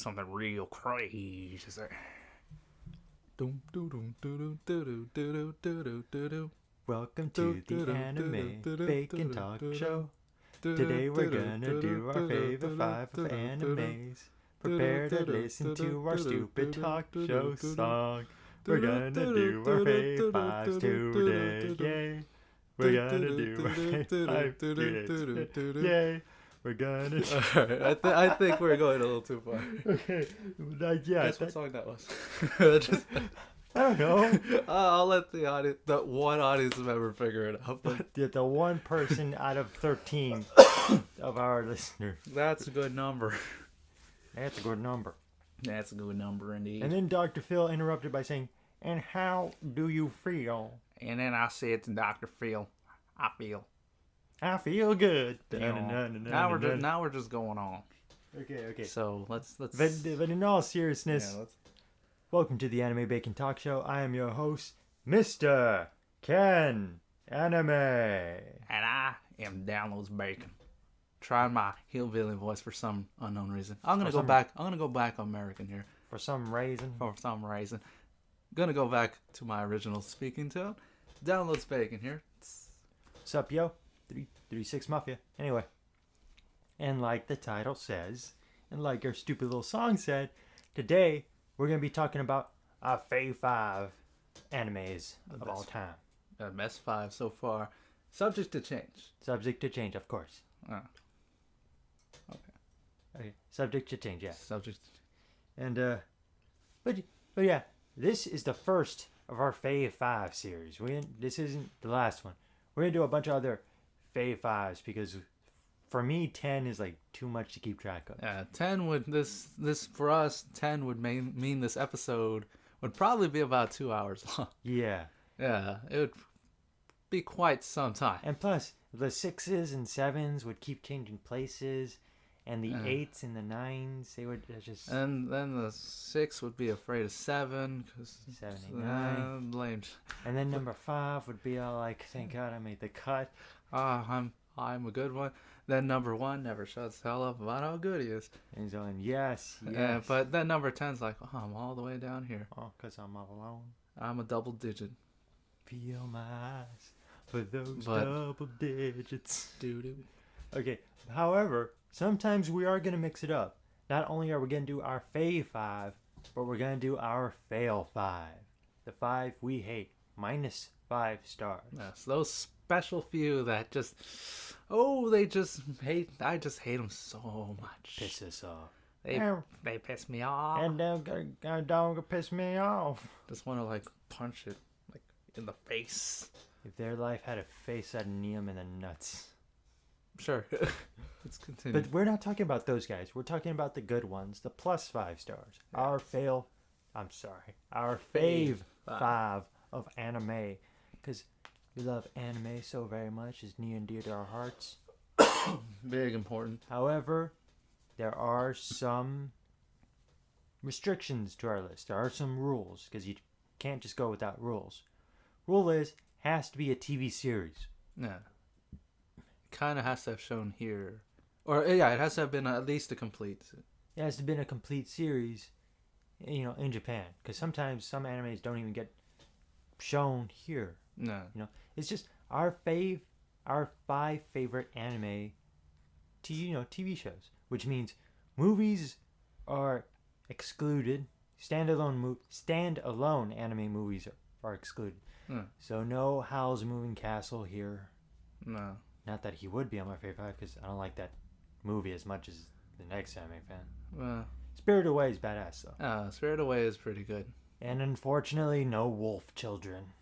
something real crazy. Welcome to the Anime Bacon Talk Show. Today we're gonna do our favorite 5 of animes. Prepare to listen to our stupid talk show song. We're gonna do our fave 5s today, yay. We're gonna do our fave 5 units, yay. We're gonna do... Alright, I think we're going a little too far. Okay, yeah. Guess what song that was? I don't know. I'll let the one audience member figure it out. But The one person out of 13 of our listeners. that's a good number. That's a good number. That's a good number indeed. And then Dr. Phil interrupted by saying, "And how do you feel?" And then I said to Dr. Phil, I I feel good. now we're just going on. Okay. So let's. But in all seriousness, Yeah, welcome to the Anime Bacon Talk Show. I am your host, Mr. Ken Anime. And I am Downloads Bacon. Trying my hillbilly voice for some unknown reason. I'm gonna go back American here. For some reason. Gonna go back to my original speaking tone. Downloads Bacon here. Sup, yo? 336 Mafia. Anyway. And like the title says, and like our stupid little song said, today we're going to be talking about our Fave 5 animes of all time. Best 5 so far. Subject to change. Subject to change, of course. Okay. Subject to change, yeah. Subject. And, but yeah, this is the first of our Fave 5 series. This isn't the last one. We're going to do a bunch of other Fave 5s because for me, 10 is like too much to keep track of. Yeah, 10 would, this for us, 10 would mean this episode would probably be about 2 hours long. Yeah. Yeah, it would be quite some time. And plus, the 6s and 7s would keep changing places, and the 8s and the 9s, they would just... And then the 6 would be afraid of 7, because... 7, 8, 9. Lame. And then number 5 would be all like, thank God I made the cut. I'm a good one. Then number 1 never shuts hell up about how good he is. And he's going, yes. But then number 10's like, oh, I'm all the way down here. Oh, because I'm all alone. I'm a double digit. Feel my eyes for those double digits. Doo-doo. Okay, however, sometimes we are going to mix it up. Not only are we going to do our Fave 5, but we're going to do our Fail 5. The 5 we hate, minus 5 stars. Yes, those special few that just... Oh, they just hate... I just hate them so much. Piss us off. They piss me off. And don't piss me off. Just want to, like, punch it, like, in the face. If their life had a face, I'd knee them in the nuts. Sure. Let's continue. But we're not talking about those guys. We're talking about the good ones, the plus 5 stars. Yes. Our Fave 5 of anime. Because we love anime so very much. It's near and dear to our hearts. Big important. However, there are some restrictions to our list. There are some rules. Because you can't just go without rules. Rule is, has to be a TV series. Yeah. Kind of has to have shown here. Or, yeah, it has to have been at least a complete. It has to have been a complete series, in Japan. Because sometimes some animes don't even get shown here. No. It's just our 5 favorite anime TV shows. Which means movies are excluded. Standalone anime movies are excluded. So no Howl's Moving Castle here. No. Not that he would be on my favorite 5 because I don't like that movie as much as the next anime fan. Spirited Away is badass though. Spirited Away is pretty good. And unfortunately, no wolf children.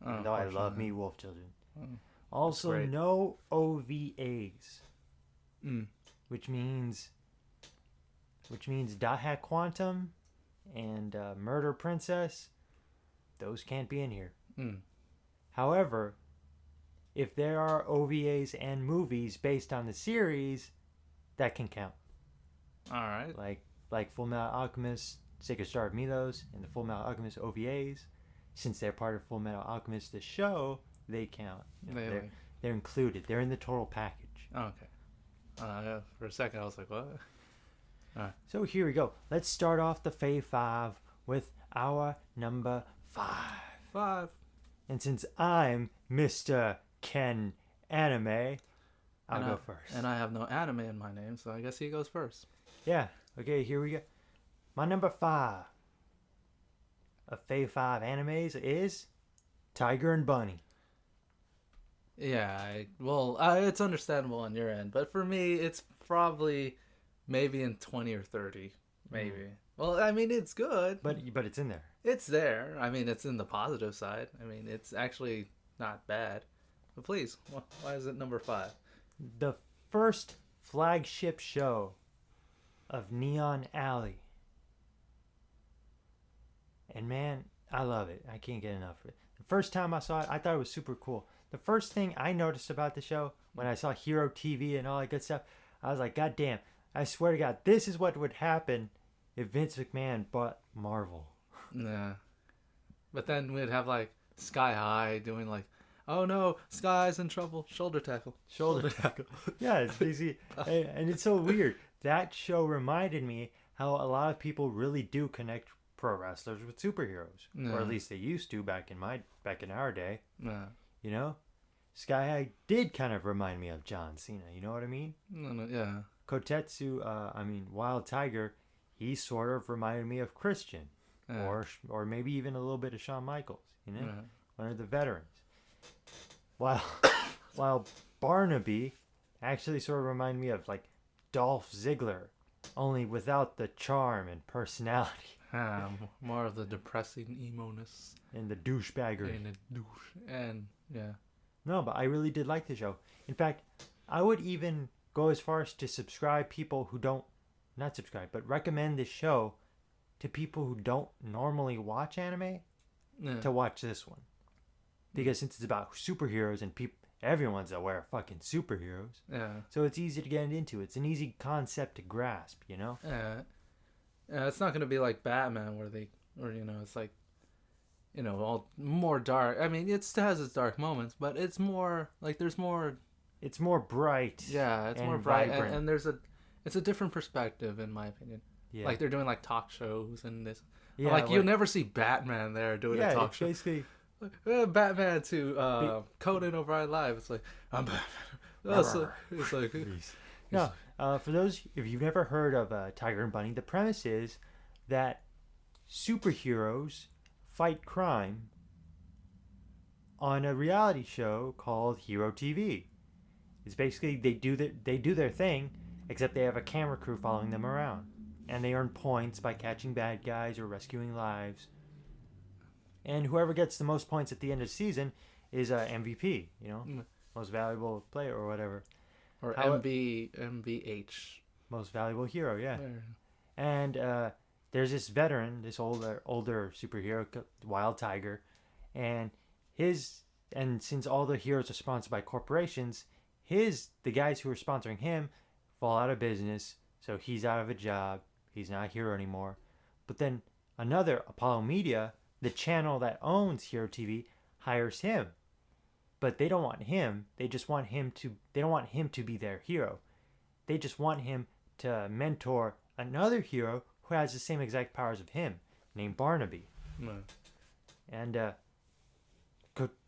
Even though I love me wolf children. Also, no OVAs. Which means Dot Hat Quantum and Murder Princess. Those can't be in here. However, if there are OVAs and movies based on the series, that can count. Alright. Like Full Metal Alchemist, Sacred Star of Milos, and the Full Metal Alchemist OVAs. Since they're part of Full Metal Alchemist, the show, they count. They're included. They're in the total package. Okay. For a second, I was like, what? Alright. So here we go. Let's start off the Fave 5 with our number 5. 5. And since I'm Mr. Ken Anime, I'll go first. And I have no anime in my name, so I guess he goes first. Yeah. Okay, here we go. My number 5 of Fave 5 animes is Tiger and Bunny. Yeah, it's understandable on your end, but for me, it's probably maybe in 20 or 30, maybe. Well, I mean, it's good. But it's in there. It's there. I mean, it's in the positive side. I mean, it's actually not bad. But please, why is it number 5? The first flagship show of Neon Alley. And man, I love it. I can't get enough of it. The first time I saw it, I thought it was super cool. The first thing I noticed about the show, when I saw Hero TV and all that good stuff, I was like, God damn, I swear to God, this is what would happen if Vince McMahon bought Marvel. Yeah. But then we'd have like Sky High doing like, oh no, Sky's in trouble. Shoulder tackle. Shoulder tackle. Yeah, it's basically, and it's so weird. That show reminded me how a lot of people really do connect pro wrestlers with superheroes, Yeah. or at least they used to back in our day. Yeah. You know, Sky High did kind of remind me of John Cena. You know what I mean? No, yeah. Kotetsu, Wild Tiger, he sort of reminded me of Christian, Yeah. or maybe even a little bit of Shawn Michaels. You know, Yeah. one of the veterans. While Barnaby actually sort of reminded me of like Dolph Ziggler, only without the charm and personality More of the depressing emo-ness and the douchebaggery. and a douche. And yeah. No, but I really did like the show. In fact, I would even go as far as to recommend this show to people who don't normally watch anime Yeah. to watch this one. Because since it's about superheroes and everyone's aware of fucking superheroes, Yeah. so it's easy to get into. It's an easy concept to grasp, you know? Yeah. It's not gonna be like Batman it's like, all more dark. I mean, it still has its dark moments, but it's more like there's more. It's more bright. Yeah, it's and more bright, vibrant. and it's a different perspective in my opinion. Yeah. Like they're doing like talk shows and this. Yeah, like you'll never see Batman there doing a talk it's show. basically Batman to Conan O'Brien Live. It's like I'm Batman. It's like no. For those, if you've never heard of Tiger and Bunny, the premise is that superheroes fight crime on a reality show called Hero TV. It's basically they do their thing, except they have a camera crew following them around, and they earn points by catching bad guys or rescuing lives. And whoever gets the most points at the end of the season is MVP. Most valuable player or whatever. Or MVH. Most valuable hero, yeah. And there's this veteran, this older superhero, Wild Tiger, and since all the heroes are sponsored by corporations, the guys who are sponsoring him fall out of business, so he's out of a job. He's not a hero anymore. But then another, Apollo Media, the channel that owns Hero TV, hires him. But they don't want him. They don't want him to be their hero. They just want him to mentor another hero who has the same exact powers of him, named Barnaby. No. And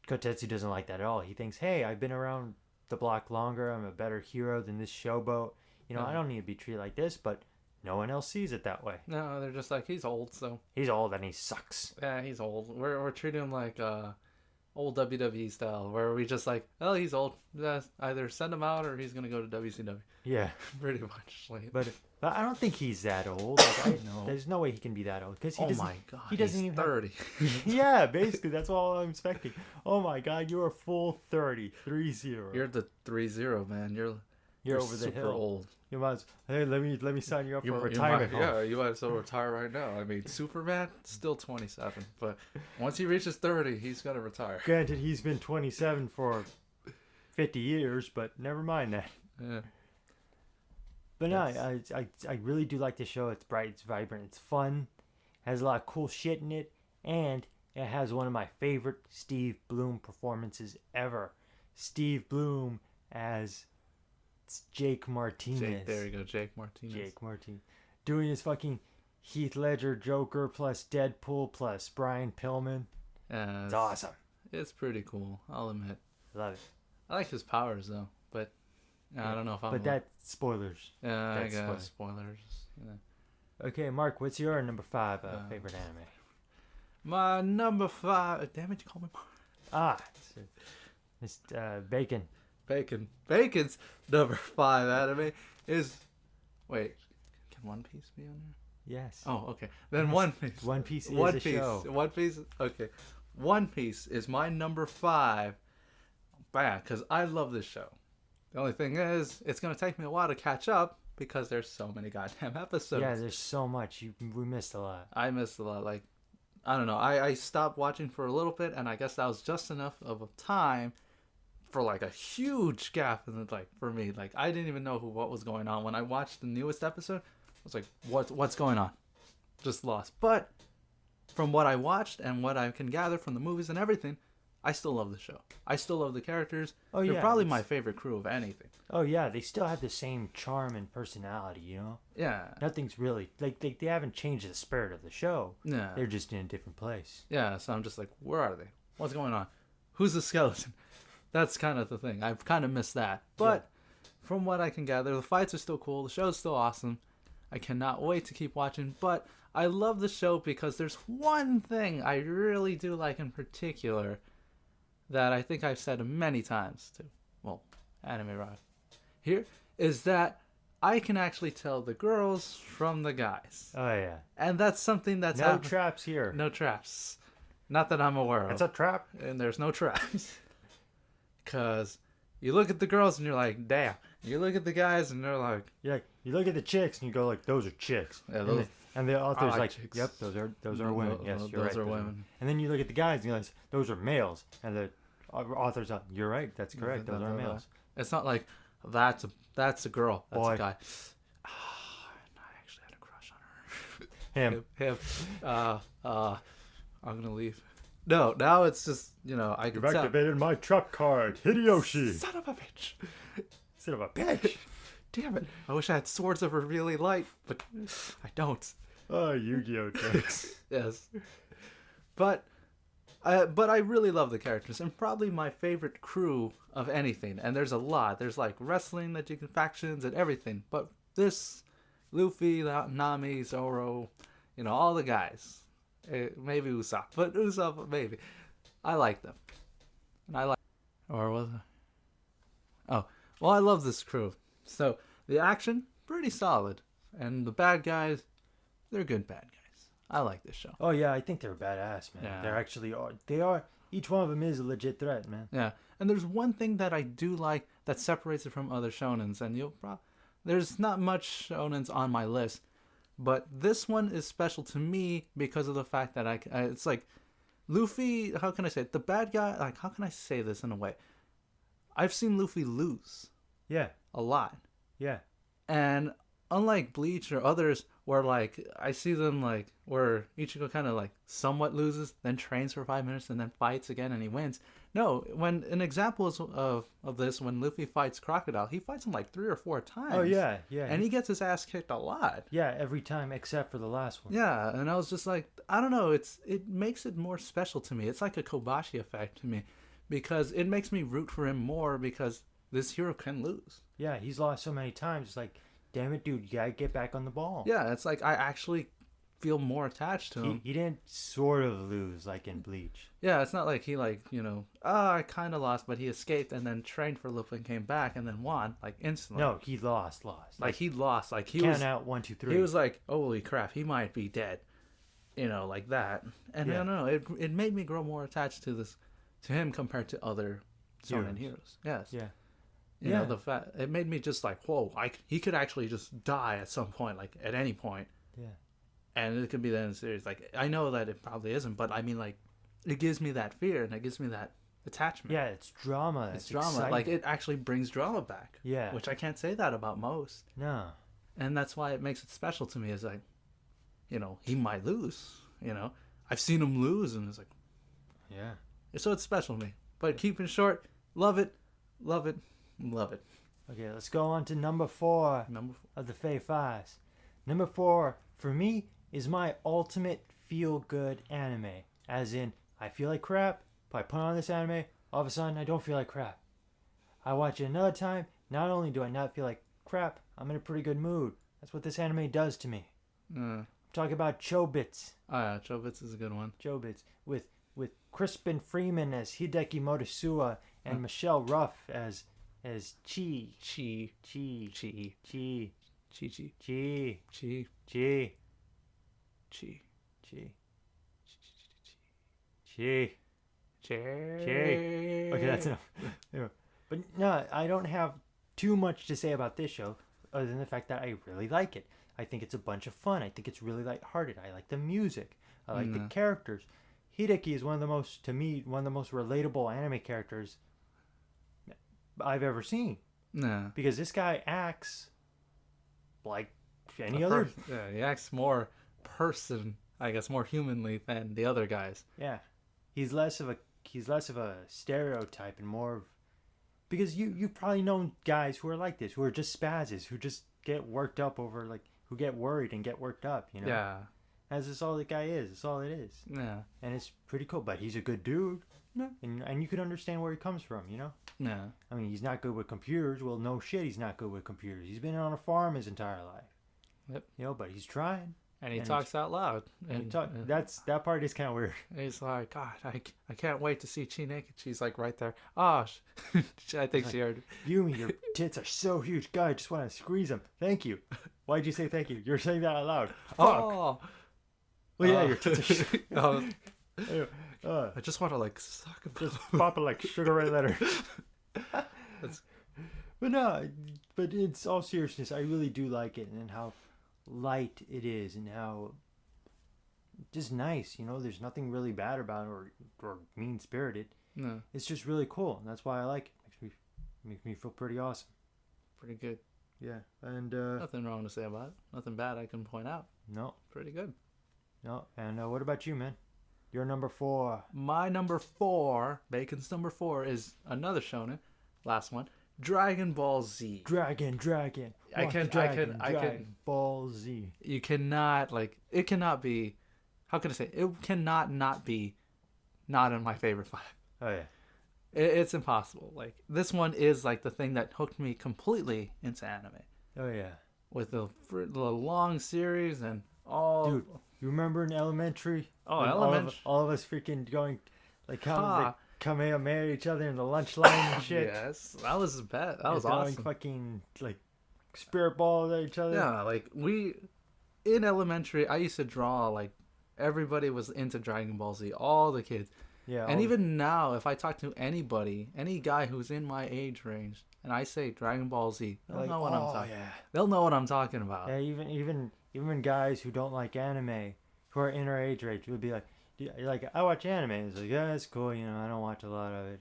Kotetsu doesn't like that at all. He thinks, hey, I've been around the block longer. I'm a better hero than this showboat. I don't need to be treated like this, but no one else sees it that way. No, they're just like, he's old, so. He's old and he sucks. Yeah, he's old. We're treating him like old WWE style, where we just like, oh, he's old. Just either send him out or he's gonna go to WCW. Yeah, pretty much. Like, but I don't think he's that old. No. There's no way he can be that old because my god, he doesn't he's even 30. Yeah, basically that's all I'm expecting. Oh my god, you're a full 30. You're the 30, man. You're over the super hill. Old. You might hey, let me sign you up for retirement. You might as well retire right now. I mean, Superman still 27, but once he reaches 30, he's gonna retire. Granted, he's been 27 for 50 years, but never mind that. Yeah. But no, I really do like the show. It's bright, it's vibrant, it's fun, has a lot of cool shit in it, and it has one of my favorite Steve Bloom performances ever. Steve Bloom as Jake Martinez. There you go, Jake Martinez. doing his fucking Heath Ledger Joker plus Deadpool plus Brian Pillman. Yeah, It's awesome. It's pretty cool, I'll admit. Love it. I like his powers though, but I don't know if I'm. But that's spoilers. Yeah, that's I guess spoilers. Okay, Mark, what's your number 5 favorite anime? My number 5. Damn it, you call me Mark. It's Bacon. Bacon's number 5 anime is. Wait, can One Piece be on there? Yes. Oh, okay. Then One Piece. One Piece is One a Piece. show. One Piece. Okay. One Piece is my number 5. Bad, because I love this show. The only thing is, it's going to take me a while to catch up because there's so many goddamn episodes. Yeah, there's so much. We missed a lot. I missed a lot. Like, I don't know. I stopped watching for a little bit, and I guess that was just enough of a time for like a huge gap in the, like, for me. Like, I didn't even know what was going on. When I watched the newest episode, I was like, what's going on? Just lost. But from what I watched and what I can gather from the movies and everything, I still love the show. I still love the characters. Oh, They're yeah, probably my favorite crew of anything. Oh yeah, they still have the same charm and personality, you know? Yeah. Nothing's really like they haven't changed the spirit of the show. Yeah. They're just in a different place. Yeah, so I'm just like, where are they? What's going on? Who's the skeleton? That's kind of the thing. I've kind of missed that. But from what I can gather, the fights are still cool. The show's still awesome. I cannot wait to keep watching. But I love the show because there's one thing I really do like in particular that I think I've said many times to, well, Anime Rod here, is that I can actually tell the girls from the guys. Oh yeah. And that's something that's no traps here. No traps. Not that I'm aware of. It's a trap. And there's no traps. Because you look at the girls and you're like, damn. You look at the guys and they're like... Yeah, you look at the chicks and you go like, those are chicks. Yeah, those, and the author's like like, chicks. yep, those are women. Yes, you're right. Those are women. And then you look at the guys and you're like, those are males. And the author's like, you're right, that's correct. Those are males. It's not like, that's a girl. That's Boy. a guy. I actually had a crush on Him. Him. I'm going to leave. No, now it's just, I can You've tell. activated my trap card, Hideyoshi. Son of a bitch. Son of a bitch. Damn it. I wish I had swords that were really light, but I don't. Oh, Yu-Gi-Oh! Jokes. Yes. But I really love the characters, and probably my favorite crew of anything. And there's a lot. There's like wrestling that you can factions and everything. But this, Luffy, Nami, Zoro, all the guys. Maybe Usopp, but Usopp maybe. I like them, and I like. Or was it? Oh, well, I love this crew. So the action pretty solid, and the bad guys, they're good bad guys. I like this show. Oh yeah, I think they're badass, man. Yeah. They're actually they are. Each one of them is a legit threat, man. Yeah, and there's one thing that I do like that separates it from other shonens, and there's not much shonens on my list. But this one is special to me because of the fact that it's like Luffy, how can I say it? The bad guy, like, how can I say this in a way? I've seen Luffy lose. Yeah. A lot. Yeah. And unlike Bleach or others where, like, I see them, like, where Ichigo kind of, like, somewhat loses, then trains for 5 minutes and then fights again and he wins. No, when an example is of this, when Luffy fights Crocodile, he fights him like 3 or 4 times. Oh, yeah, yeah. And he gets his ass kicked a lot. Yeah, every time except for the last one. Yeah, and I was just like, I don't know, it makes it more special to me. It's like a Kobashi effect to me because it makes me root for him more because this hero can lose. Yeah, he's lost so many times. It's like, damn it, dude, you gotta get back on the ball. Yeah, it's like I actually feel more attached to him. He didn't sort of lose like in Bleach. Yeah, it's not like he I kind of lost, but he escaped and then trained for Luffy and came back and then won like instantly. No, he lost. Like he lost. Like he count was out 1, 2, 3. He was like, holy crap, he might be dead. Like that. And I don't know, it made me grow more attached to him compared to other shonen heroes. Yes. Yeah. You know, the fact it made me just like, whoa, he could actually just die at some point, like at any point. Yeah. And it could be the end of the series. Like, I know that it probably isn't, but I mean, like, it gives me that fear and it gives me that attachment. Yeah, it's drama. It's drama. Exciting. Like, it actually brings drama back. Yeah. Which I can't say that about most. No. And that's why it makes it special to me is like, he might lose. I've seen him lose and it's like. Yeah. So it's special to me. But keeping short, love it, love it, love it. Okay, let's go on to number 4 Number 4. of the Fave Fives. Number 4 for me is my ultimate feel-good anime. As in, I feel like crap, but I put on this anime, all of a sudden I don't feel like crap. I watch it another time, not only do I not feel like crap, I'm in a pretty good mood. That's what this anime does to me. I'm talking about Chobits. Oh yeah, Chobits is a good one. Chobits with Crispin Freeman as Hideki Motosuwa and Michelle Ruff as Chi. Chi. Chi. Chi. Chi. Chi. Chi. Chi. Chi. Chi. Chi. Chi. Chi. Chi. Okay, that's enough. Anyway, but no, I don't have too much to say about this show other than the fact that I really like it. I think it's a bunch of fun. I think it's really lighthearted. I like the music. I like the characters. Hideki is one of the most relatable anime characters I've ever seen. No. Because this guy acts like any other. Yeah, he acts more person, I guess, more humanly than the other guys. Yeah, he's less of a stereotype and more of, because you've probably known guys who are like this, who are just spazzes, who just get worked up over, like, who get worried and get worked up, you know. Yeah. That's all the guy is. That's all it is. Yeah. And it's pretty cool. But he's a good dude. Yeah. And you could understand where he comes from, you know? Yeah. I mean, he's not good with computers. Well, no shit, he's not good with computers. He's been on a farm his entire life. Yep. You know, but he's trying. And he talks out loud. And that part is kind of weird. He's like, God, I can't wait to see Chi naked. She's like right there. Oh, I think she heard. Yumi, your tits are so huge. God, I just want to squeeze them. Thank you. Why'd you say thank you? You're saying that out loud. Fuck. Oh. Well, yeah, your tits are I just want to like suck them. Just pop it like Sugar Ray Leonard. But no, but it's all seriousness. I really do like it, and how light it is, and how just nice. You know, there's nothing really bad about it or mean spirited. No. It's just really cool, and that's why I like it. Makes me feel pretty awesome. Pretty good. Yeah, and nothing wrong to say about it. Nothing bad I can point out. No. Pretty good. No, and what about you, man? Your number 4. My number 4, Bacon's number 4, is another shonen. Last one, Dragon Ball Z. Dragon. I can. Ball Z. You cannot, like, it cannot be. How can I say? It cannot not be not in my favorite 5. Oh yeah. It's impossible. Like, this one is like the thing that hooked me completely into anime. Oh yeah. With the long series and all. Dude, you remember in elementary? Oh, elementary. All of us freaking going, like, how they Kamehameha each other in the lunch line and shit. Yes, that was bad. That was throwing awesome. Fucking, like, spirit balls at each other. Yeah, like, in elementary, I used to draw, like, everybody was into Dragon Ball Z, all the kids. Yeah. And even now, if I talk to anybody, any guy who's in my age range, and I say Dragon Ball Z, they'll know what I'm talking. Yeah. They'll know what I'm talking about. Yeah, even guys who don't like anime, who are in our age range, would be like, I watch anime. It's like, yeah, it's cool. You know, I don't watch a lot of it.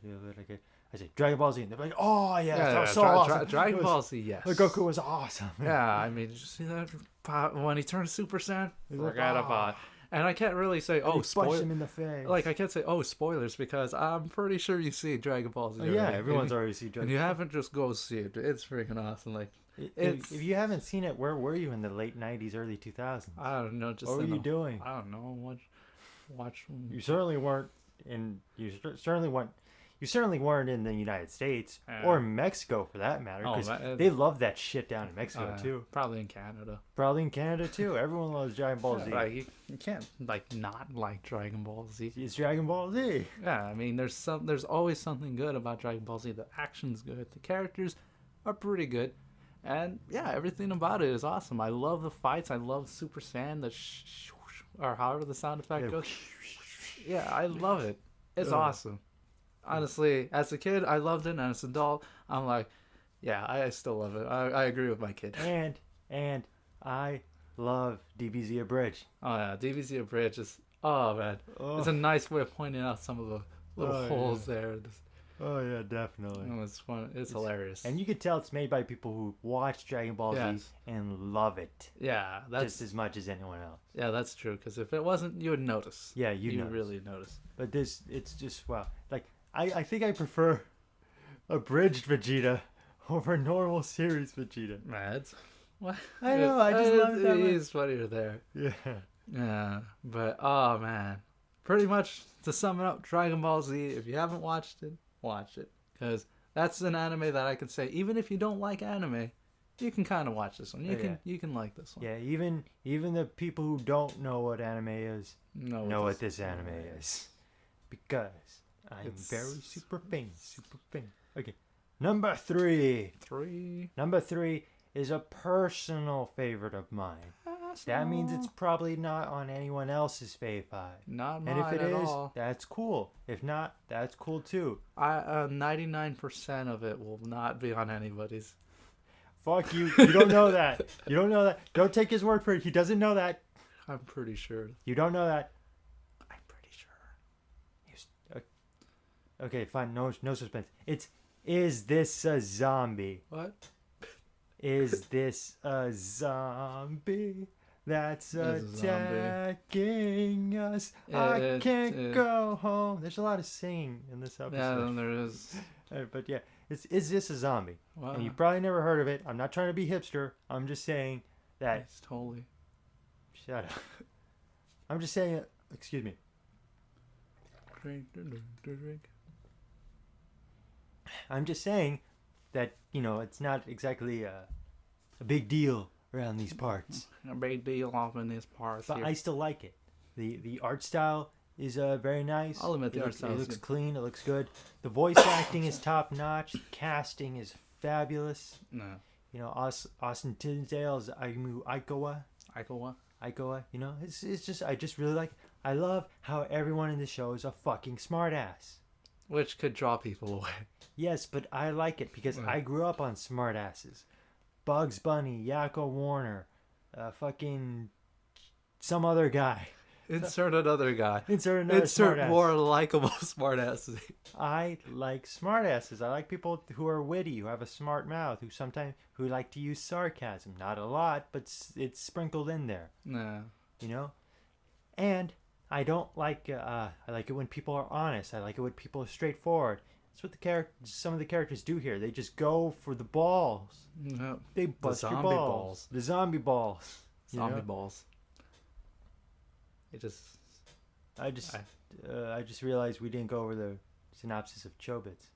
I say Dragon Ball Z, and they're like, oh yeah, that was so awesome. Dragon Ball Z, yes. Like, Goku was awesome. Yeah, I mean, did you see that when he turned Super Saiyan? Forgot about it. And I can't really say, punch him in the face. Like, I can't say, spoilers, because I'm pretty sure you see Dragon Ball Z. Oh, yeah, everyone's already seen Dragon Ball Z. And you haven't, just go see it. It's freaking awesome. Like, if you haven't seen it, where were you in the late 90s, early 2000s? I don't know. What were you doing? I don't know. Watch. You certainly weren't in the United States or Mexico, for that matter, because they love that shit down in Mexico too. Probably in Canada. Probably in Canada too. Everyone loves Dragon Ball Z. Like, you can't not like Dragon Ball Z. It's Dragon Ball Z. Yeah, I mean, there's always something good about Dragon Ball Z. The action's good. The characters are pretty good. And yeah, everything about it is awesome. I love the fights. I love Super Saiyan, or however the sound effect goes. Yeah, I love it. It's awesome. Honestly, as a kid, I loved it, and as an adult, I'm like, yeah, I still love it. I agree with my kid. And I love DBZ Abridged. Oh yeah, DBZ Abridged is, oh man, it's a nice way of pointing out some of the little holes there. Oh yeah, definitely. It's fun. It's hilarious. And you can tell it's made by people who watch Dragon Ball Z and love it. Yeah, that's just as much as anyone else. Yeah, that's true. Because if it wasn't, you would notice. Yeah, you really notice. But it's just, wow. Like, I think I prefer abridged Vegeta over normal series Vegeta. What? I know, I just love that one. He's funnier there. Yeah. Yeah, but oh man, pretty much to sum it up, Dragon Ball Z. If you haven't watched it, watch it, because that's an anime that I can say, even if you don't like anime, you can kind of watch this one. You can like this one. Yeah, even the people who don't know what anime is know what this anime is, because it's very super famous. Okay, number 3. Number 3 is a personal favorite of mine. That means it's probably not on anyone else's Fave 5. Not mine and if it at is, all. that's cool. If not, that's cool too. 99% of it will not be on anybody's. Fuck you. You don't know that. You don't know that. Don't take his word for it. He doesn't know that. I'm pretty sure. You don't know that. I'm pretty sure. Okay, fine. No suspense. Is this a zombie? What? Is this a zombie that's attacking us? I can't go home. There's a lot of singing in this episode. Yeah, there is. But yeah, is this a zombie? Wow. And you probably never heard of it. I'm not trying to be hipster. I'm just saying that. It's totally. Shut up. I'm just saying. Excuse me. Drink. I'm just saying that, it's not exactly a big deal around these parts. A big deal off in these parts. But here. I still like it. The art style is very nice. I'll admit the art style. It looks clean. It looks good. The voice acting is top notch. The casting is fabulous. No. Austin Tisdale is Aikawa. It's just I just really like it. I love how everyone in the show is a fucking smartass. Which could draw people away. Yes, but I like it because I grew up on smartasses. Bugs Bunny, Yakko Warner, fucking some other guy. Insert another guy. Insert another smartass. More likable smartasses. I like smartasses. I like people who are witty, who have a smart mouth, who like to use sarcasm. Not a lot, but it's sprinkled in there. No. And I don't like. I like it when people are honest. I like it when people are straightforward. That's what some of the characters do here. They just go for the balls. No. They bust your balls. The zombie balls. Zombie balls. I just realized we didn't go over the synopsis of Chobits.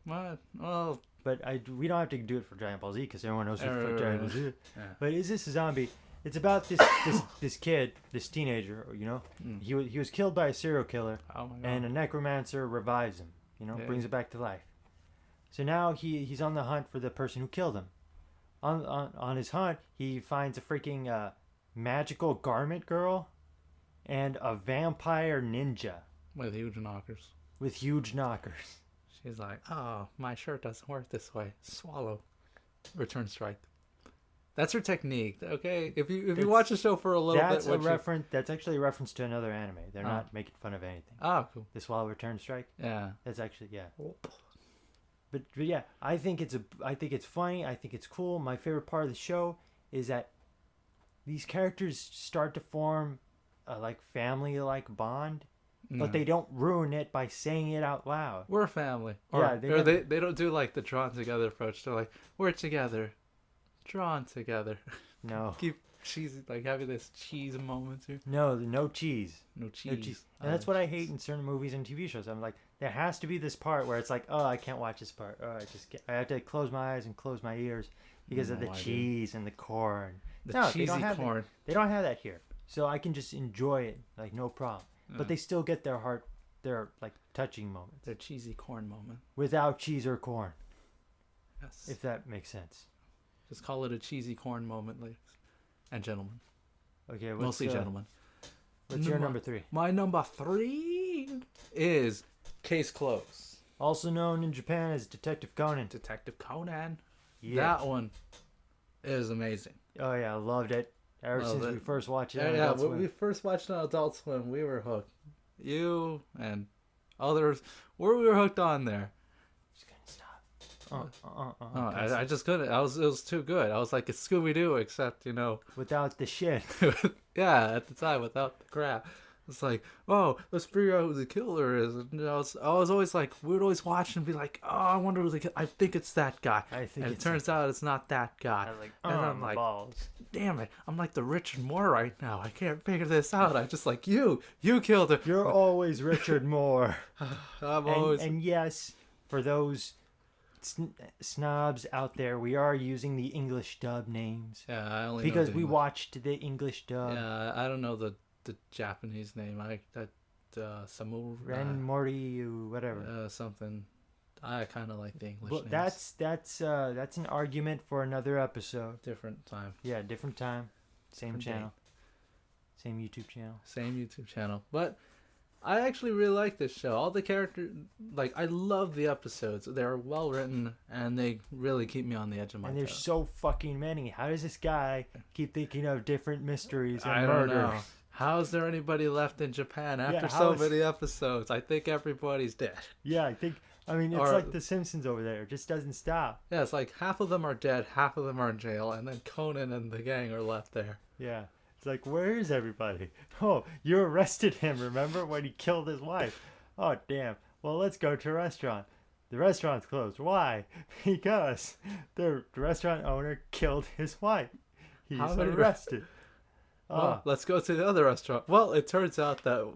What? Well, but we don't have to do it for Dragon Ball Z because everyone knows what Dragon Ball Z is. Yeah. But is this a zombie? It's about this kid, this teenager. He was killed by a serial killer, and a necromancer revives him. Brings it back to life. So now he's on the hunt for the person who killed him. On his hunt, he finds a freaking magical garment girl and a vampire ninja with huge knockers. She's like, oh, my shirt doesn't work this way. Swallow. Return strike. That's her technique. Okay, if you watch the show for a little bit, that's actually a reference to another anime. They're not making fun of anything. Oh, cool. The Swallow Return Strike. Yeah. That's actually But yeah, I think it's funny. I think it's cool. My favorite part of the show is that these characters start to form a family-like bond, but they don't ruin it by saying it out loud. We're a family. They don't do the drawn together approach. They're like, we're together, drawn together. No. Keep cheesy, having this cheese moments here. No cheese. No cheese. And that's what I hate in certain movies and TV shows. I'm like, there has to be this part where it's like, oh, I can't watch this part. Oh, I have to close my eyes and close my ears because of the cheese and the corn. Cheesy corn. They don't have that here. So I can just enjoy it, no problem. But they still get their touching moments. Their cheesy corn moment. Without cheese or corn. Yes. If that makes sense. Just call it a cheesy corn moment, ladies and gentlemen. Okay, mostly gentlemen. What's your number 3? My number 3 is Case Closed. Also known in Japan as Detective Conan. Detective Conan. Yes. That one is amazing. Oh yeah, I loved it. Ever since we first watched it. When we first watched it on Adult Swim, we were hooked. You and others, we were hooked on there. Just couldn't stop. I just couldn't. It was too good. I was like, it's Scooby Doo, except without the shit. Yeah, at the time, without the crap. It's like, oh, let's figure out who the killer is. And I was always like, we would always watch and be like, oh, I wonder who the killer. I think it's that guy. And it turns out it's not that guy. I was like, and I'm like, balls. damn it, I'm like the Richard Moore right now. I can't figure this out. I just like you killed her. You're always Richard Moore. I'm always. And yes, for those snobs out there, we are using the English dub names. Yeah, I only because know we watched the English dub. Yeah, I don't know the Japanese name. Samu Ren Morty, whatever. Something. I kind of like the English But names. that's an argument for another episode. Different time. Yeah, different time, same Different channel, same YouTube channel. Same YouTube channel. But I actually really like this show. All the characters, like, I love the episodes. They're well written and they really keep me on the edge of my And there's toes. so fucking many. How does this guy keep thinking of different mysteries and I don't murders? know. How is there anybody left in Japan after many episodes? I think everybody's dead. Yeah, I mean, it's like The Simpsons over there. It just doesn't stop. Yeah, it's like half of them are dead, half of them are in jail, and then Conan and the gang are left there. Yeah. It's like, where is everybody? Oh, you arrested him, remember, when he killed his wife? Oh, damn. Well, let's go to a restaurant. The restaurant's closed. Why? Because the restaurant owner killed his wife. He's arrested. Well, let's go to the other restaurant. Well, it turns out that,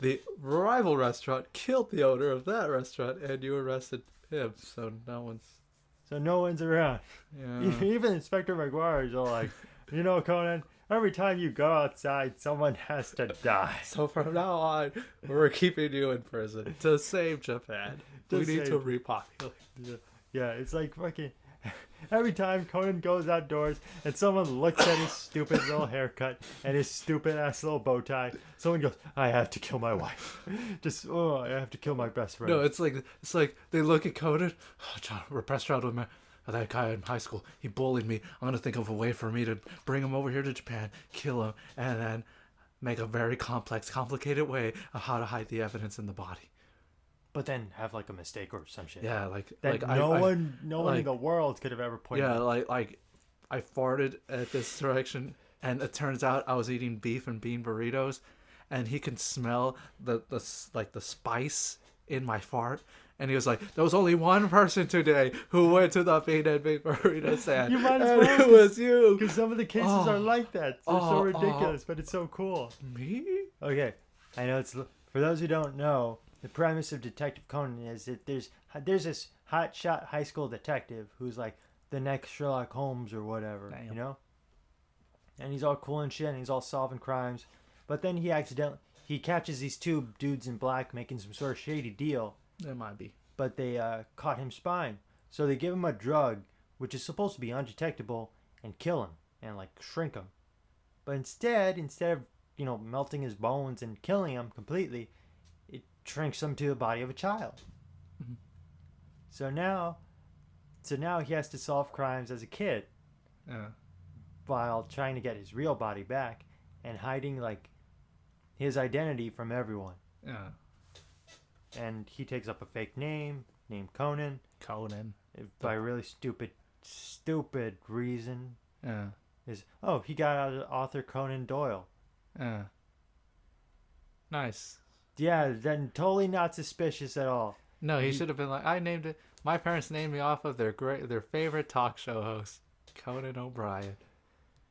the rival restaurant killed the owner of that restaurant, and you arrested him, so no one's around. Yeah. Even Inspector McGuire is all like, Conan, every time you go outside, someone has to die. So from now on, we're keeping you in prison to save Japan. We need to repopulate. Yeah, it's like fucking... Every time Conan goes outdoors and someone looks at his stupid little haircut and his stupid ass little bow tie, someone goes, I have to kill my wife. I have to kill my best friend. No, it's like they look at Conan. Oh, John, we're best around with that guy in high school. He bullied me. I'm gonna think of a way for me to bring him over here to Japan, kill him, and then make a very complicated way of how to hide the evidence in the body. But then have like a mistake or some shit. Yeah, no one in the world could have ever pointed out. Yeah, like I farted at this direction, and it turns out I was eating beef and bean burritos, and he can smell the spice in my fart, and he was like, "There was only one person today who went to the bean and beef burrito stand. You might as well. It was you." Because some of the cases are like that. They're so ridiculous, but it's so cool. Me? Okay, I know it's for those who don't know. The premise of Detective Conan is that there's this hotshot high school detective who's like the next Sherlock Holmes or whatever, Damn. And he's all cool and shit, and he's all solving crimes. But then he catches these two dudes in black making some sort of shady deal. It might be. But they caught him spying. So they give him a drug, which is supposed to be undetectable, and kill him, and like shrink him. But instead of, melting his bones and killing him completely, shrinks him to the body of a child. Mm-hmm. So now he has to solve crimes as a kid. Yeah. While trying to get his real body back and hiding like his identity from everyone. Yeah. And he takes up a fake name named Conan. By a really stupid reason. Yeah. He got out of author Conan Doyle. Yeah. Nice. Yeah, then totally not suspicious at all. No, he should have been like, I named it. My parents named me off of their favorite talk show host, Conan O'Brien.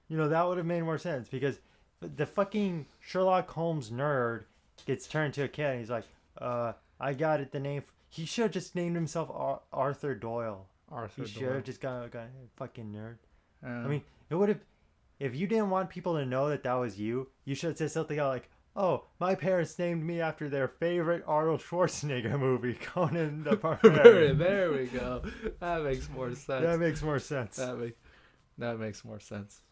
That would have made more sense because the fucking Sherlock Holmes nerd gets turned to a kid and he's like, I got it, the name. He should have just named himself Arthur Doyle. He should have just got a fucking nerd. I mean, it would have, if you didn't want people to know that was you, you should have said something like, oh, my parents named me after their favorite Arnold Schwarzenegger movie, Conan the Barbarian. There we go. That makes more sense. That makes more sense. That makes more sense.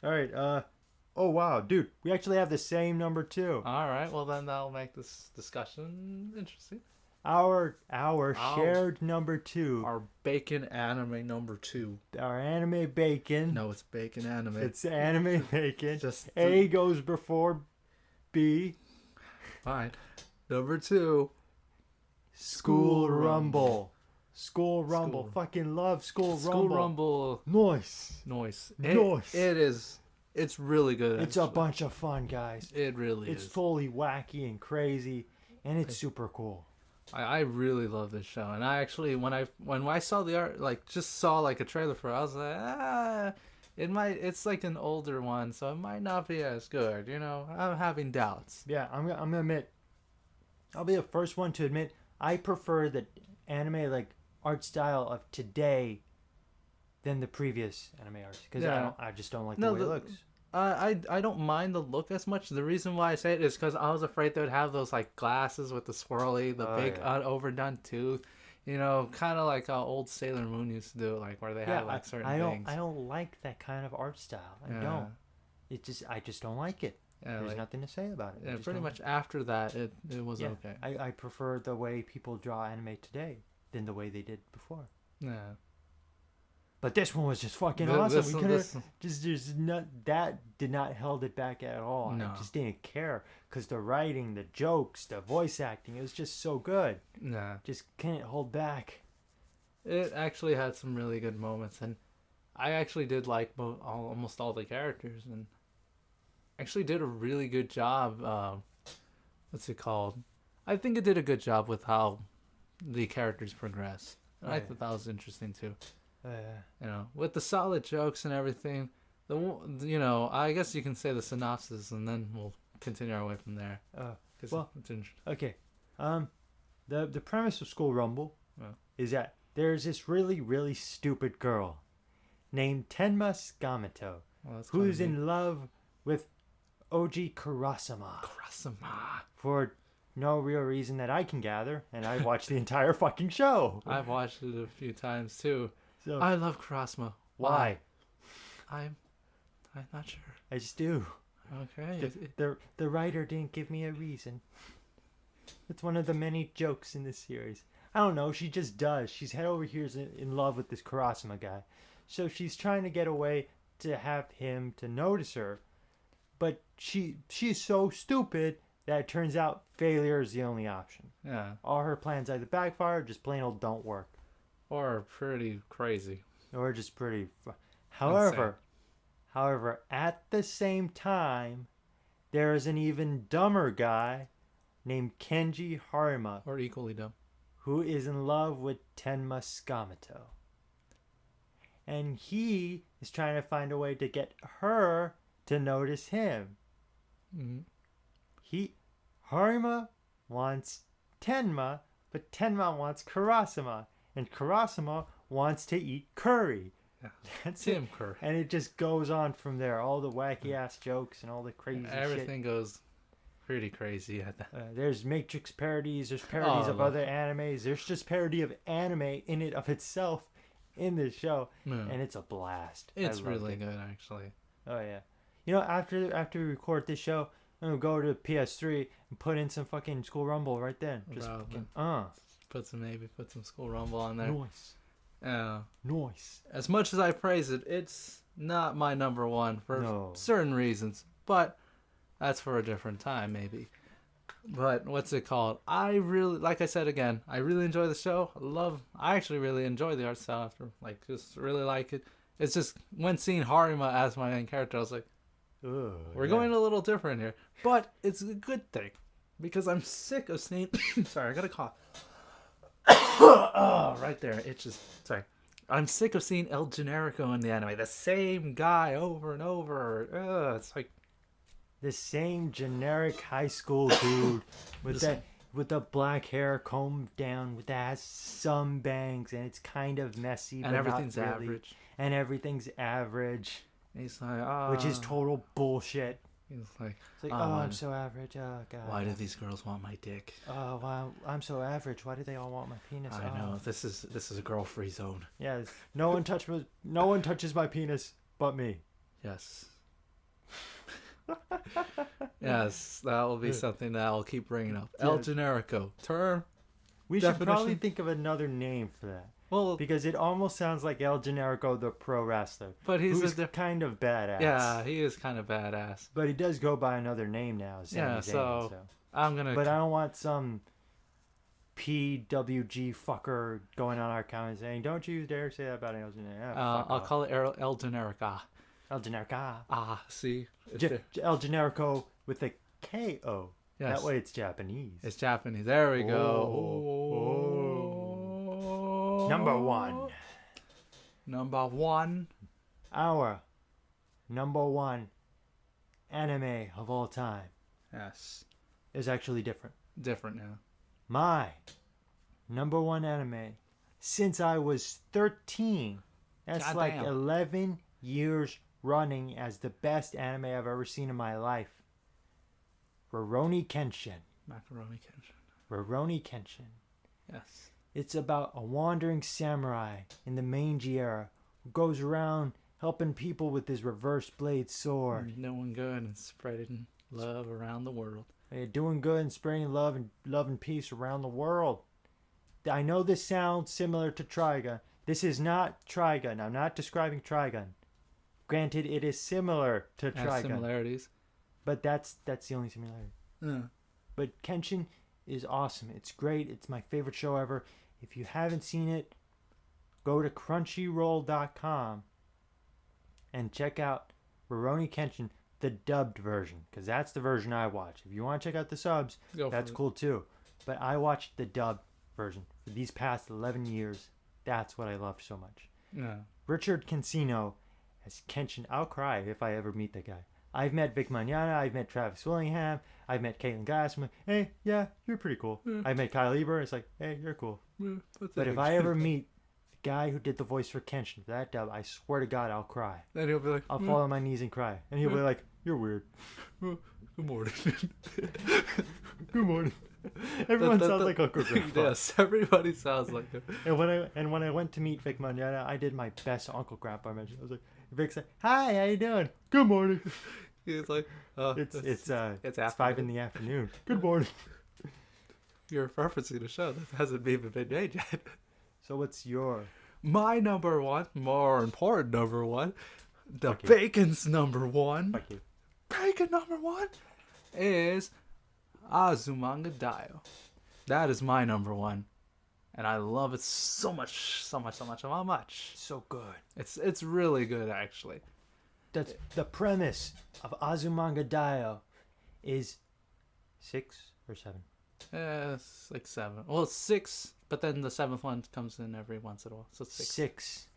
All right. Oh, wow. Dude, we actually have the same number 2. All right. Well, then that'll make this discussion interesting. Our shared number 2. Our bacon anime number 2. Our anime bacon. No, it's bacon anime. It's anime bacon. Just A goes before B. Fine. Number 2. School Rumble. School Rumble. Fucking love School Rumble. School Rumble. Nice. Noise. Nice. It is It's really good. It's actually. a bunch of fun, guys. It really It's is. fully wacky and crazy, and it's super cool. I really love this show, and I actually when I saw the art, like just saw like a trailer for it, I was like, it's like an older one, so it might not be as good. You know, I'm having doubts. Yeah, I'm gonna admit, I'll be the first one to admit I prefer the anime like art style of today than the previous anime art because Yeah. I just don't like No, the way it looks. I don't mind the look as much. The reason why I say it is because I was afraid they would have those like glasses with the swirly, the big Yeah. overdone tooth. You know, kind of like how old Sailor Moon used to do, like where they had like certain things. I don't like that kind of art style. I Yeah. don't. I just don't like it. Yeah, There's like, nothing to say about it. yeah, pretty much after that, it was okay. I prefer the way people draw anime today than the way they did before. Yeah. But this one was just fucking awesome. We could have just not that did not held it back at all. No. I just didn't care because the writing, the jokes, the voice acting, it was just so good. Nah. Just can't hold back. It actually had some really good moments, and I actually did like almost all the characters, and actually did a really good job. What's it called? I think it did a good job with how the characters progress. And I thought that was interesting too. You know, with the solid jokes and everything. I guess you can say the synopsis, and then we'll continue our way from there. Well, it's interesting. Okay. The premise of School Rumble Yeah. is that there's this really, really stupid girl named Tenma Skamato who's in love with Oji Kurasama for no real reason that I can gather, and I watched the entire fucking show. I've watched it a few times too. So, I love Kurasama. why? I'm not sure. I just do. Okay. The writer didn't give me a reason. It's one of the many jokes in this series. I don't know. She just does. She's head over here in love with this Kurasama guy. So she's trying to get away to have him to notice her. But she's so stupid that it turns out failure is the only option. Yeah. All her plans either backfire or just plain old don't work. Or pretty crazy. Or just pretty... However, at the same time, there is an even dumber guy named Kenji Harima. Or equally dumb. Who is in love with Tenma Skamato. And he is trying to find a way to get her to notice him. Mm-hmm. Harima wants Tenma, but Tenma wants Kurasama. And Kurasama wants to eat curry. Yeah. That's Tim it. Curry. And it just goes on from there. All the wacky ass jokes and all the crazy Everything shit. goes pretty crazy at that. There's Matrix parodies. There's parodies of other animes. There's just parody of anime in it of itself in this show. And it's a blast. It's really good, actually. Oh, yeah. You know, after we record this show, I'm going to go to PS3 and put in some fucking School Rumble right then. Just fucking, Put some School Rumble on there. Noise. Noise. As much as I praise it, it's not my number one for certain reasons. But that's for a different time, maybe. But what's it called? I really, like I said again, I really enjoy the show. I actually really enjoy the art style after, like, just really like it. It's just, when seeing Harima as my main character, I was like, we're going a little different here. But it's a good thing. Because I'm sick of seeing... Sorry, I got a cough. Right there. It's just... Sorry. I'm sick of seeing El Generico in the anime. The same guy over and over. It's like... The same generic high school dude with the black hair combed down, that has some bangs, and it's kind of messy, and but everything's not really. average. And everything's average. And he's like, which is total bullshit. He's like, it's like, I'm so average. Oh, God. Why do these girls want my dick? Oh, wow, I'm so average. Why do they all want my penis? I know. This is a girl-free zone. Yeah, no one touches my penis but me. Yes. Yes, that will be something that I'll keep bringing up. El Generico term. We should probably think of another name for that. Well, because it almost sounds like El Generico, the pro wrestler. But he's kind of badass. Yeah, he is kind of badass. But he does go by another name now. Zayn, so I'm gonna. But I don't want some PWG fucker going on our comments saying, "Don't you dare say that about El Generico." I'll call it El Generica. El Generico. Ah, see? It's there. El Generico with a K-O. Yes. That way it's Japanese. It's Japanese. There we go. Oh. Number one. Number one. Our number one anime of all time Yes. is actually different. Different now. My number one anime since I was 13. That's God like damn. 11 years running as the best anime I've ever seen in my life. Rurouni Kenshin. Macaroni Kenshin. Rurouni Kenshin. Yes. It's about a wandering samurai in the Meiji era who goes around helping people with his reverse blade sword. Doing good and spreading love around the world. They're doing good and spreading love and peace around the world. I know this sounds similar to Trigun. This is not Trigun. I'm not describing Trigun. Granted, it is similar to Has Trigun, similarities. but that's the only similarity. Yeah. But Kenshin is awesome. It's great. It's my favorite show ever. If you haven't seen it, go to crunchyroll.com and check out Rurouni Kenshin, the dubbed version, because that's the version I watch. If you want to check out the subs, that's cool too. But I watched the dubbed version for these past 11 years. That's what I loved so much. Yeah. Richard Cancino as Kenshin. I'll cry if I ever meet that guy. I've met Vic Mignogna, I've met Travis Willingham, I've met Caitlin Glass. I'm like, hey, yeah, you're pretty cool. Yeah. I've met Kyle Lieber. It's like, hey, you're cool. Yeah, But if I ever meet the guy who did the voice for Kenshin for that dub, I swear to God, I'll cry. then he'll be like, I'll fall on my knees and cry. And he'll be like, you're weird. Good morning. Good morning. Everyone sounds like Uncle Grandpa. Yes, everybody sounds like it. And when I went to meet Vic Mignogna, I did my best Uncle Grandpa impression. I was like, Vic said, "Hi, how you doing? Good morning." He's like, It's 5 afternoon. in the afternoon. Good morning. You're referencing a show that hasn't even been made yet. So what's your? My number one, more important number one, the Fuck you. Bacon's number one. Fuck you. Bacon number one is Azumanga Daioh. That is my number one. And I love it so much. How much? So good. It's really good, actually. That's the premise of Azumanga Daioh is 6 or 7. It's like 7. Well, it's 6, but then the 7th one comes in every once in a while. So it's 6.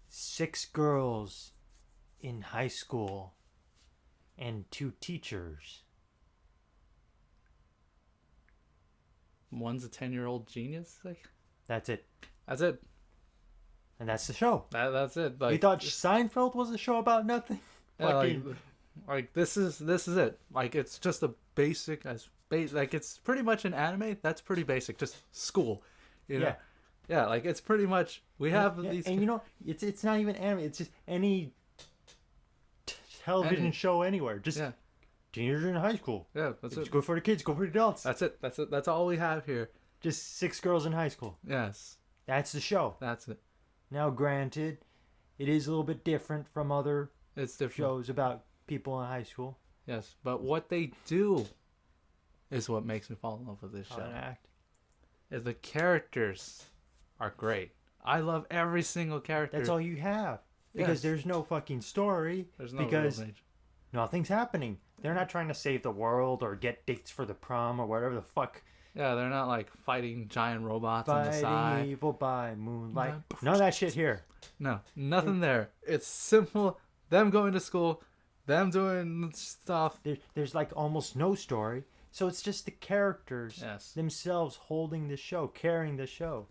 6 girls in high school and 2 teachers. One's a 10-year-old genius. Like, That's it. that's it. And that's the show. That's it. Like, You thought Seinfeld was a show about nothing? yeah, Fucking like this is it. Like, it's just a basic like it's pretty much an anime. That's pretty basic. Just school, you know. Yeah. Yeah, like it's pretty much we have Yeah, these. and you know, it's not even anime. It's just any television Any- show anywhere. Just yeah, teenagers in high school. yeah. That's It's it. go for the kids. Go for the adults. That's it. That's it. That's all we have here. Just 6 girls in high school. Yes, That's the show. that's it. Now, granted, it is a little bit different from other It's different. shows about people in high school. Yes, but what they do is what makes me fall in love with this How show. an act. Is the characters are great. I love every single character. That's all you have. Because Yes. there's no fucking story. There's no because real major. nothing's happening. They're not trying to save the world or get dates for the prom or whatever the fuck. Yeah, they're not like fighting giant robots on the Fighting side. evil by moonlight. Yeah. None of that shit here. No, nothing there. It's simple. Them going to school, them doing stuff. There's like almost no story. So it's just the characters Yes. themselves holding the show, carrying the show.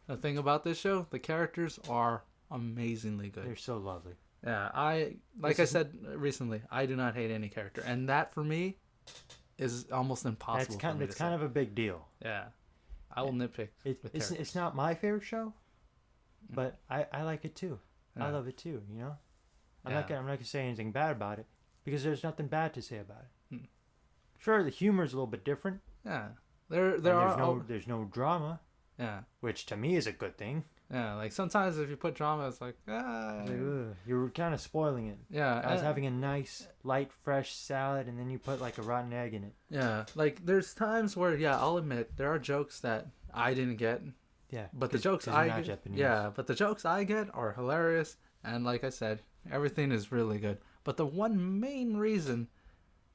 The thing about this show, the characters are amazingly good. They're so lovely. Yeah, I said recently, I do not hate any character, and that for me is almost impossible. That's kind of a big deal. Yeah, I will nitpick. It's not my favorite show, but I like it too. I Yeah. love it too. You know, I'm Yeah. not gonna say anything bad about it because there's nothing bad to say about it. Hmm. Sure, the humor's a little bit different. Yeah, there and are there's no drama, yeah. which to me is a good thing. Yeah, like sometimes if you put drama, it's like, Like, ugh, you're kind of spoiling it. yeah, I was having a nice, light, fresh salad, and then you put like a rotten egg in it. yeah. Like there's times where, yeah, I'll admit there are jokes that I didn't get, Yeah, but the 'cause- jokes 'cause you're I not get, Japanese. yeah, but the jokes I get are hilarious, and like I said, Everything is really good. But the one main reason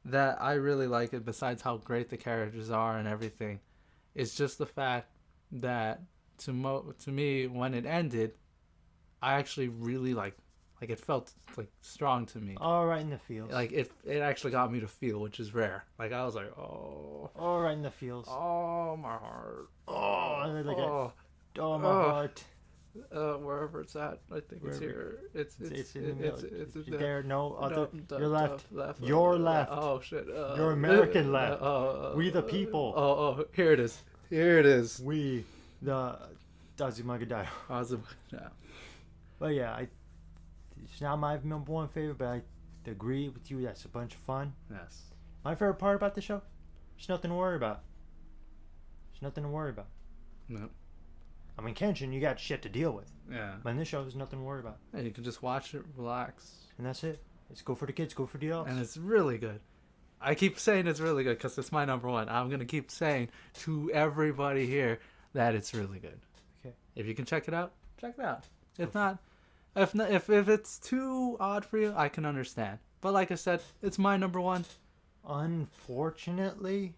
that I really like it, besides how great the characters are and everything, is just the fact that to me, when it ended, I actually really like it felt like strong to me. All right in the feels. Like it actually got me to feel, which is rare. Like I was like, oh, All right in the feels. oh my heart, Oh, like oh, oh my oh. heart. Wherever it's at, I think it's here. It's in the middle. It's there. No other. No, Your left. left. Your left. Oh shit. Your American left. We the people. Oh, here it is. Here it is. We the Azumagadayo. Yeah. But yeah, it's not my number one favorite, but I agree with you. That's a bunch of fun. Yes. My favorite part about the show, there's nothing to worry about. There's nothing to worry about. No. I mean, Kenshin, you got shit to deal with. Yeah. But in this show, there's nothing to worry about. And you can just watch it, relax. And that's it. It's go for the kids, go for the adults. And it's really good. I keep saying it's really good because it's my number one. I'm going to keep saying to everybody here that it's really good. Okay. If you can check it out, check it out. If not, if it's too odd for you, I can understand. But like I said, it's my number one. Unfortunately,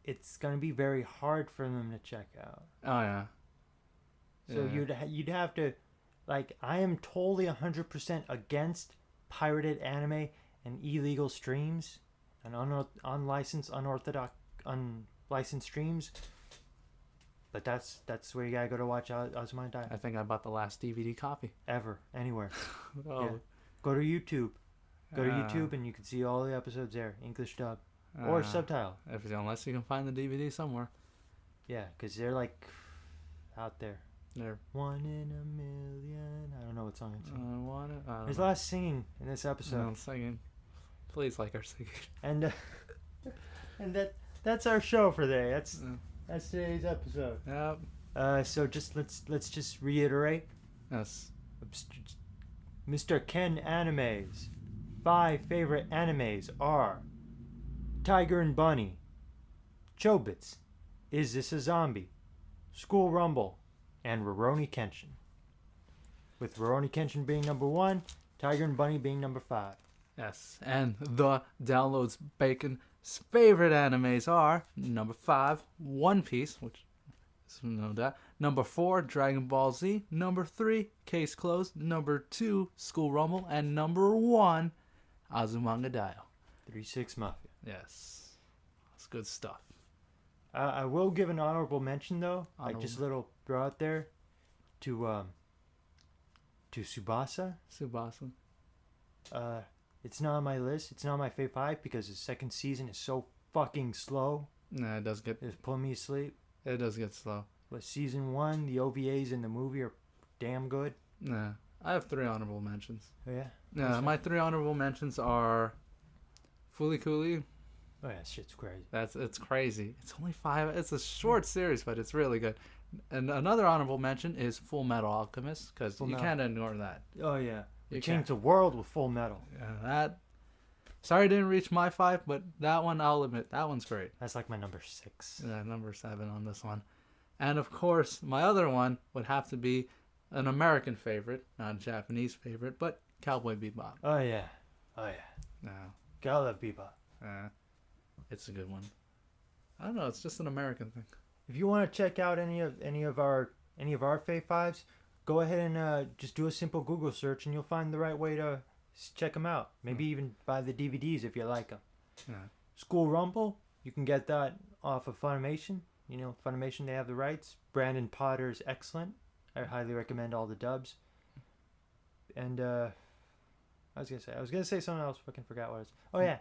it's going to be very hard for them to check out. Oh, yeah. So you'd have to, like, I am totally 100% against pirated anime and illegal streams and unlicensed, unorthodox, unlicensed streams. But that's where you gotta go to watch Azumagadayo. I think I bought the last DVD copy. Ever, anywhere. Oh. Yeah. Go to YouTube. Go to YouTube and you can see all the episodes there, English dub or subtitle. Unless you can find the DVD somewhere. Yeah, because they're like out there. They're 1 in a million. I don't know what song it's in. There's a know. lot of singing in this episode. No, singing. Please like our singing. And that's our show for today. That's today's episode. Yep. So let's just reiterate. Yes. Mr. Ken Anime's 5 favorite animes are Tiger and Bunny, Chobits, Is This a Zombie, School Rumble, and Rurouni Kenshin. With Rurouni Kenshin being number 1, Tiger and Bunny being number 5. Yes. And the Downloads Bacon's favorite animes are number 5, One Piece, which is no doubt. Number 4, Dragon Ball Z. Number 3, Case Closed. Number 2, School Rumble. And number 1, Azumagadayo. 3-6 Mafia. Yes. That's good stuff. I will give an honorable mention though, like just a little throw out there, to Tsubasa. Tsubasa. It's not on my list. It's not on my Fave 5 because the second season is so fucking slow. Nah, it does get. It's pulling me asleep. It does get slow. But season 1, the OVAs in the movie are damn good. Nah, I have 3 honorable mentions. Oh, yeah? Yeah, my 3 honorable mentions are Fooly Cooly. Oh yeah, shit's crazy. It's crazy. It's only 5. It's a short series, but it's really good. And another honorable mention is Full Metal Alchemist, because you can't ignore that. Oh yeah, we You changed the world with Full Metal. That. Sorry, it didn't reach my 5, but that one I'll admit that one's great. That's like my number 6. Yeah, number 7 on this one. And of course, my other one would have to be an American favorite, not a Japanese favorite, but Cowboy Bebop. Oh yeah, oh yeah. No. Gotta love Bebop. It's a good one. I don't know. It's just an American thing. If you want to check out any of our Fave 5s, go ahead and just do a simple Google search, and you'll find the right way to check them out. Maybe even buy the DVDs if you like them. Yeah. School Rumble, you can get that off of Funimation. You know, Funimation, they have the rights. Brandon Potter's excellent. I highly recommend all the dubs. And I was gonna say something else. Fucking forgot what it was. Oh yeah.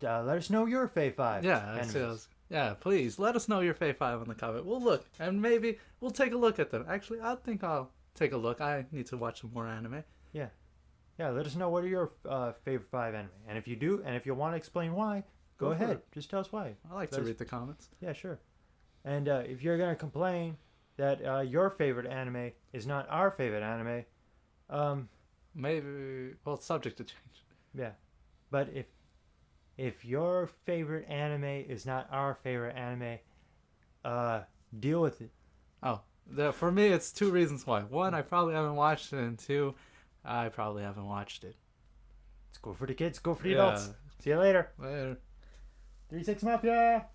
Let us know your Fave 5. Yeah, please let us know your Fave 5 in the comment. We'll look, and maybe we'll take a look at them. Actually, I think I'll take a look. I need to watch some more anime. Yeah, let us know what are your favorite 5 anime, and if you do, and if you want to explain why, go ahead. Just tell us why. I like to read the comments. Yeah, sure. And if you're gonna complain that your favorite anime is not our favorite anime, maybe it's subject to change. Yeah, but if your favorite anime is not our favorite anime, deal with it. Oh, For me, it's two reasons why. One, I probably haven't watched it, and two, I probably haven't watched it. Let's go for the kids. Go for the adults. See you later. Later. 3-6 Mafia.